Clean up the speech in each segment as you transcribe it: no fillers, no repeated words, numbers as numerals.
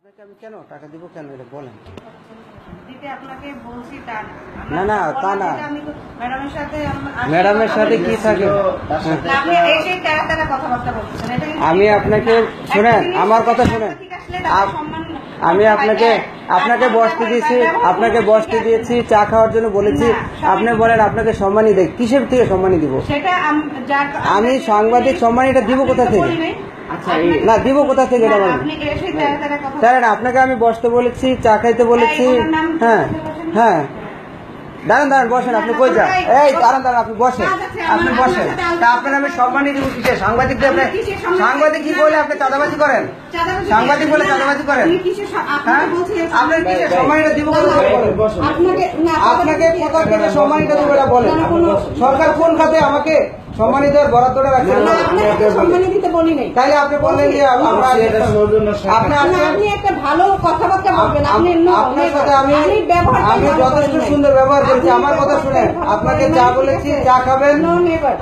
আপনাকে আমি কেন টাকা দিব কেন এটা বলেন। দিতে আপনাকে বলছি তার না না তা না, ম্যাডামের সাথে কি থাকে আপনি এসে তারা তারা কথাবার্তা বলছেন। এটা আমি আপনাকে শুনেন, আমার কথা শুনেন, আমি আপনাকে বসতে দিয়েছি, আপনাকে বসতে দিয়েছি, চা খাওয়ার জন্য বলেছি, আপনি বলেন আপনাকে সম্মানই দেয়, কিসের থেকে সম্মানই দিব? আমি সাংবাদিক সম্মানীটা দিব কোথা থেকে? না দিব কোথা থেকে? তাহলে না, আপনাকে আমি বসতে বলেছি, চা খাইতে বলেছি। হ্যাঁ হ্যাঁ, দাঁড়ান দাঁড়ান, বসেন। আপনি কই যান? এই দাঁড়ান দাঁড়ান, আপনি বসেন, আপনি বসেন। তা আপনার আমি সম্মানই দিব কিসে? সাংবাদিকদের আপনি সাংবাদিক কি বলে আপনি চাঁদাবাজি করেন? সাংবাদিক বলে চাঁদাবাজি করেন? হ্যাঁ, আপনার কিসে সম্মানীটা দিব কোথা থেকে বলেন? আপনাকে কোথা থেকে সম্মানীটা দিব বলেন? সরকার কোন খাতে আমাকে সম্মানিত বরাদ্দটা রাখছেন? তাইলে আপনি বললেন যে আপনি একটা ভালো কথাবার্তা বলবেন। আপনার সাথে আমি যথেষ্ট সুন্দর ব্যবহার করেছি। আমার কথা শুনেন, আপনাকে চা বলেছি, চা খাবেন,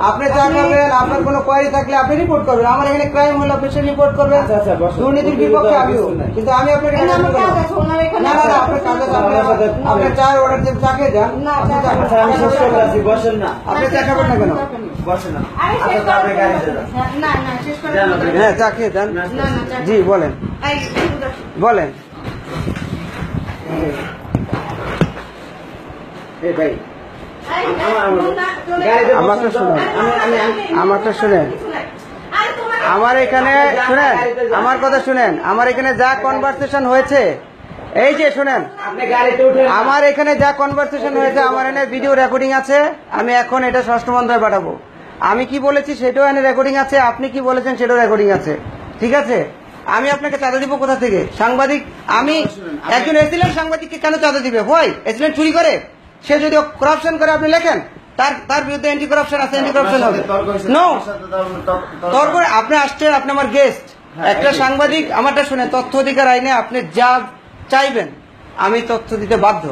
আপনি চা খাবেন। আপনার কোনো কোয়ারি থাকলে আপনি রিপোর্ট করবেন। আমার এখানে ক্রাইম হলে অফিসে রিপোর্ট করবেন, দুর্নীতির বিপক্ষে আমিও। কিন্তু আমি আপনাকে না না না, আপনার কাজ আছে, আপনার চা অর্ডার দিয়ে চা খেয়ে যান। আপনি চা খাবেন না কেন? হ্যাঁ, চা খেয়ে যান। জি বলেন বলেন। আমারটা শুনেন, আমারটা শুনেন, আমার এখানে শুনেন, আমার কথা শুনেন। আমার এখানে যা কনভারসেশন হয়েছে, এই যে শুনেন, আমার এখানে যা কনভারসেশন হয়েছে, আমার এখানে ভিডিও রেকর্ডিং আছে। আমি এখন এটা স্বরাষ্ট্র মন্ত্রণালয়ে পাঠাবো। আমি কি বলেছি সেটাও এখানে রেকর্ডিং আছে, আপনি কি বলেছেন সেটাও রেকর্ডিং আছে। ঠিক আছে? আমি আপনাকে চাঁদা দিব কোথা থেকে? সাংবাদিক, আমি একজন এসিলেন্ট সাংবাদিককে কেন চাঁদা দিবে? হয় এসিলেন্ট চুরি করে, সে যদি করাপশন করে আপনি লেখেন, তার বিরুদ্ধে অ্যান্টি করাপশন আছে, অ্যান্টি করাপশন হবে। নো তারপরে আপনি আসছেন, আপনি আমার গেস্ট। একটা সাংবাদিক, আমারটা শুনে, তথ্য অধিকার আইনে আপনি যা চাইবেন আমি তথ্য দিতে বাধ্য,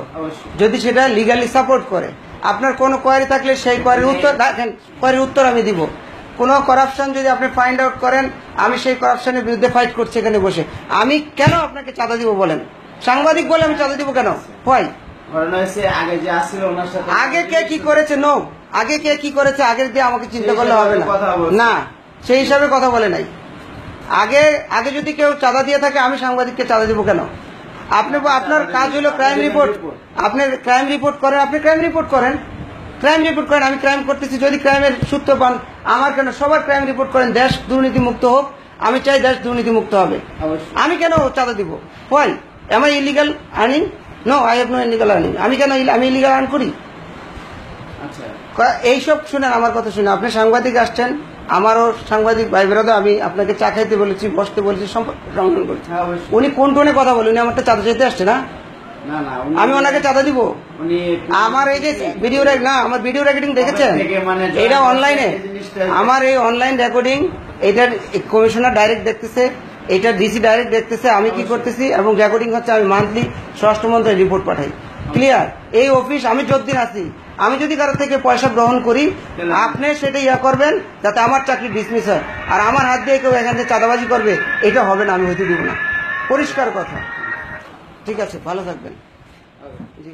যদি সেটা লিগালি সাপোর্ট করে। আপনার কোনো কোয়ারি থাকলে সেই কোয়ারির উত্তর দেখেন, কোয়ারির উত্তর আমি দিব। কোনো করাপশন যদি আপনি ফাইন্ড আউট করেন, আমি সেই করাপশনের বিরুদ্ধে ফাইট করছি এখানে বসে। আমি কেন আপনাকে চাঁদা দিব বলেন? সাংবাদিক বলে আমি চাঁদা দিব কেন? হয় আগে কে কি করেছে? নো, আগে কে কি করেছে আগের দিয়ে আমাকে চিন্তা করলে হবে না। না, সেই হিসাবে কথা বলে নাই। আগে যদি কেউ চাঁদা দিয়ে থাকে, আমি সাংবাদিককে চাঁদা দিব কেন? আপনি আপনার কাজ হলো ক্রাইম রিপোর্ট, আপনি ক্রাইম রিপোর্ট করেন, আপনি ক্রাইম রিপোর্ট করেন, ক্রাইম রিপোর্ট করেন। আমি ক্রাইম করতেছি, যদি ক্রাইমের সূত্র পান, আমার কেন? সবার ক্রাইম রিপোর্ট করেন, দেশ দুর্নীতি মুক্ত হোক। আমি চাই দেশ দুর্নীতি মুক্ত হবে। আমি কেন চাঁদা দিব? Why am I illegal earning? No, I have no illegal earning. আমি কেন আমি ইলিগাল আর্ন করি? এইসব শুনেন, আমার কথা শুনে। আপনি সাংবাদিক আসছেন, আমারও সাংবাদিক ভাই বেরোদে, আমি আপনাকে চা খাইতে বলেছি, বসতে বলেছি, সম্বোধন করেছি। উনি কোন টোনে কথা বলে? উনি আমারটা চাঁদা চাইতে আসছে না? আমি ওনাকে চাঁদা দিব? আমার এই যে ভিডিও না, আমার ভিডিও রেকর্ডিং দেখেছেন? এটা অনলাইনে, আমার এই অনলাইন রেকর্ডিং, এটার কমিশনার ডাইরেক্ট দেখতেছে, এটা ডিসি ডাইরেক্ট দেখতেছে আমি কি করতেছি, এবং রেকর্ডিং হচ্ছে। আমি মান্থলি স্বরাষ্ট্র মন্ত্রণালয়ে রিপোর্ট পাঠাই। ক্লিয়ার? এই অফিস আমি যতদিন আছি, আমি যদি কারো থেকে পয়সা গ্রহণ করি, আপনি সেটা ইয়া করবেন যাতে আমার চাকরি ডিসমিস হয়। আর আমার হাত দিয়ে কেউ এখান থেকে চাঁদাবাজি করবে, এটা হবে না, আমি হইতে দিব না। পরিষ্কার কথা। ঠিক আছে, ভালো থাকবেন। জি।